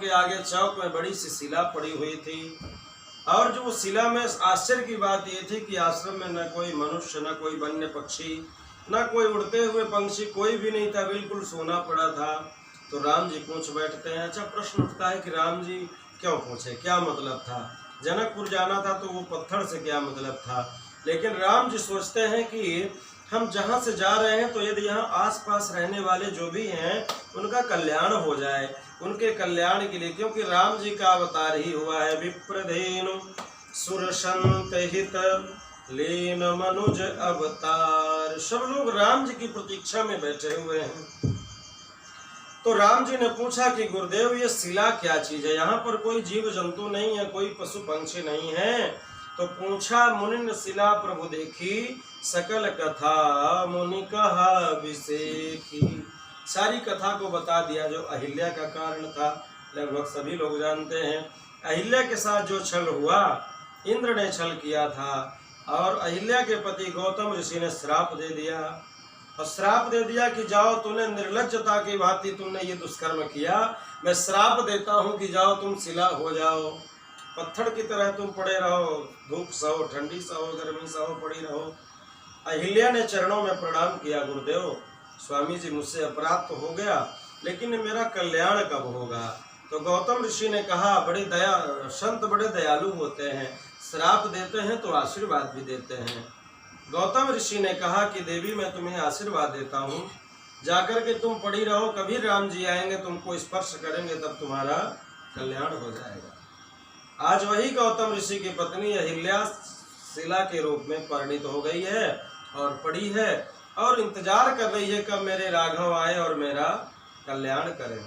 के आगे चौक में बड़ी सी शिला पड़ी हुई थी और जो शिला में आश्चर्य की बात ये थी कि आश्रम में न कोई मनुष्य, न कोई वन्य पक्षी, न कोई उड़ते हुए पंछी, कोई भी नहीं था, बिल्कुल सोना पड़ा था। तो राम जी पूछ बैठते हैं। अच्छा, प्रश्न उठता है कि राम जी क्यों पूछे, क्या मतलब था? जनकपुर जाना था तो वो पत्थर से क्या मतलब था? लेकिन राम जी सोचते हैं कि हम जहाँ से जा रहे हैं तो यदि यहाँ आसपास रहने वाले जो भी हैं उनका कल्याण हो जाए, उनके कल्याण के लिए, क्योंकि राम जी का अवतार ही हुआ है। विप्रधेनु सुरसंत हित लीन मनुज अवतार। सब लोग राम जी की प्रतीक्षा में बैठे हुए हैं। तो राम जी ने पूछा कि गुरुदेव ये शिला क्या चीज है? यहाँ पर कोई जीव जंतु नहीं है, कोई पशु पंक्षी नहीं है। तो पूछा मुनि शिला प्रभु देखी, सकल कथा मुनि कहा विशेखी। सारी कथा को बता दिया जो अहिल्या का कारण था, लगभग सभी लोग जानते हैं। अहिल्या के साथ जो छल हुआ, इंद्र ने छल किया था और अहिल्या के पति गौतम ऋषि ने श्राप दे दिया। और श्राप दे दिया कि जाओ, तूने निर्लज्जता की भांति तुमने ये दुष्कर्म किया, मैं श्राप देता हूँ कि जाओ तुम शिला हो जाओ, पत्थर की तरह तुम पड़े रहो, धूप सहो, ठंडी सहो, गर्मी सहो, पड़ी रहो। अहिल्या ने चरणों में प्रणाम किया, गुरुदेव स्वामी जी मुझसे अपराध तो हो गया, लेकिन मेरा कल्याण कब होगा? तो गौतम ऋषि ने कहा, बड़े संत बड़े दयालु होते हैं, श्राप देते हैं तो आशीर्वाद भी देते हैं। गौतम ऋषि ने कहा कि देवी मैं तुम्हें आशीर्वाद देता हूँ, जाकर के तुम पड़ी रहो, कभी राम जी आएंगे तुमको स्पर्श करेंगे तब तुम्हारा कल्याण हो जाएगा। आज वही गौतम ऋषि की पत्नी अहिल्या शिला के रूप में परिणित हो गई है और पड़ी है और इंतजार कर रही है कब मेरे राघव आए और मेरा कल्याण करें।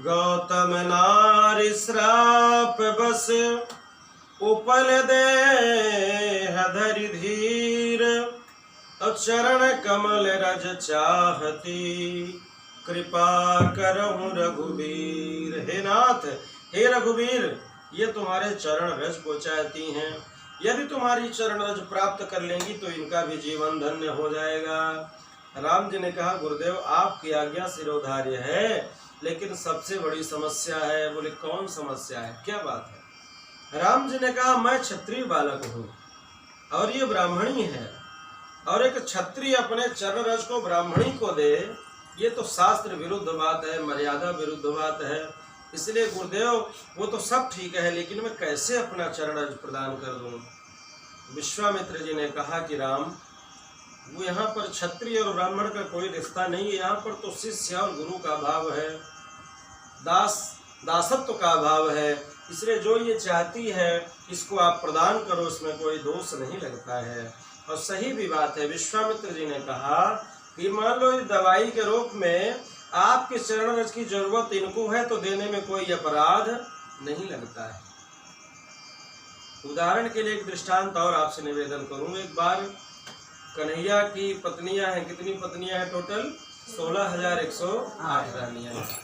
गौतम नारी श्राप बस उपल दे धरि धीर, चरण कमल रज चाहती, कृपा करहु रघुवीर। हे नाथ, हे रघुवीर, ये तुम्हारे चरण रज को चाहती हैं, यदि तुम्हारी चरण रज प्राप्त कर लेंगी तो इनका भी जीवन धन्य हो जाएगा। राम जी ने कहा, गुरुदेव आपकी आज्ञा सिरोधार्य है, लेकिन सबसे बड़ी समस्या है। बोले कौन समस्या है, क्या बात है? राम जी ने कहा, मैं क्षत्रिय बालक हूँ और ये ब्राह्मणी है, और एक क्षत्रिय अपने चरण रज को ब्राह्मणी को दे, ये तो शास्त्र विरुद्ध बात है, मर्यादा विरुद्ध बात है। इसलिए गुरुदेव वो तो सब ठीक है, लेकिन मैं कैसे अपना चरण रज प्रदान कर दूं? विश्वामित्र जी ने कहा कि राम, वो यहाँ पर क्षत्रिय और ब्राह्मण का कोई रिश्ता नहीं है, यहाँ पर तो शिष्य और गुरु का भाव है, दासत्व का भाव है। इसलिए जो ये चाहती है इसको आप प्रदान करो, इसमें कोई दोष नहीं लगता है और सही भी बात है। विश्वामित्र जी ने कहा कि मान लो इस दवाई के रूप में आपके चरण रज की जरूरत इनको है तो देने में कोई अपराध नहीं लगता है। उदाहरण के लिए एक दृष्टांत और आपसे निवेदन करूं। एक बार कन्हैया की पत्नियां हैं, कितनी पत्नियां हैं टोटल? 16,108 रानियां हैं।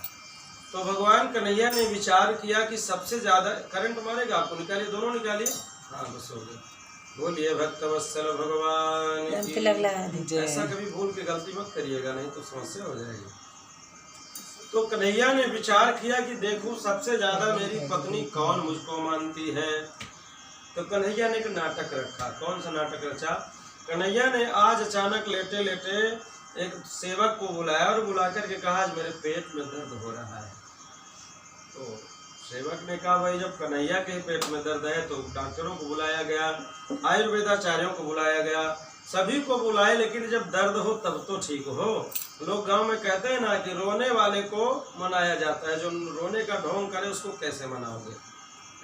तो भगवान कन्हैया ने विचार किया कि सबसे ज्यादा करंट मारेगा, आपको निकालिए, दोनों निकालिए, हाँ बस हो गया। बोलिए भक्तवत्सल भगवान की। ऐसा कभी भूल के गलती मत करिएगा, नहीं तो समस्या हो जाएगी। तो कन्हैया ने विचार किया कि देखूं सबसे ज्यादा मेरी पत्नी कौन मुझको मानती है। तो कन्हैया ने एक नाटक रखा। कौन सा नाटक रचा? कन्हैया ने आज अचानक लेटे लेटे एक सेवक को बुलाया और बुला करके कहा, आज मेरे पेट में दर्द हो रहा है। तो सेवक ने कहा, भाई जब कन्हैया के पेट में दर्द है तो डॉक्टरों को बुलाया गया, आयुर्वेदाचार्यों को बुलाया गया, सभी को बुलाए, लेकिन जब दर्द हो तब तो ठीक हो। लोग गांव में कहते हैं ना कि रोने वाले को मनाया जाता है, जो रोने का ढोंग करे उसको कैसे मनाओगे?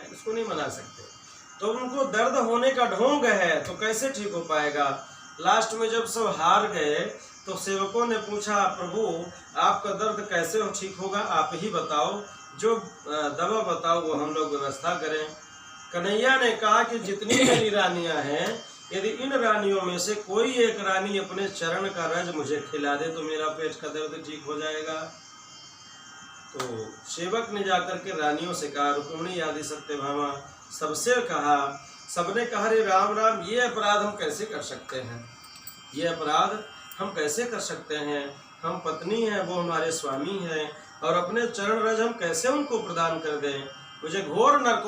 इसको नहीं मना सकते। तो उनको दर्द होने का ढोंग है तो कैसे ठीक हो पाएगा? लास्ट में जब सब हार गए तो सेवकों ने पूछा, प्रभु आपका दर्द कैसे हो ठीक होगा? आप ही बताओ, जो दवा बताओ वो हम लोग व्यवस्था करें। कन्हैया ने कहा कि जितनी मेरी रानियां हैं, यदि इन रानियों में से कोई एक रानी अपने चरण का रज मुझे खिला दे तो मेरा पेट का दर्द ठीक हो जाएगा। तो सेवक ने जाकर के रानियों से कहा, रुक्मिणी आदि सत्यभामा सबसे कहा, सबने कहा, अरे राम राम, ये अपराध हम कैसे कर सकते हैं? ये अपराध हम कैसे कर सकते हैं? हम पत्नी हैं, वो हमारे स्वामी हैं और अपने चरण रज हम कैसे उनको प्रदान कर दें। मुझे घोर नरक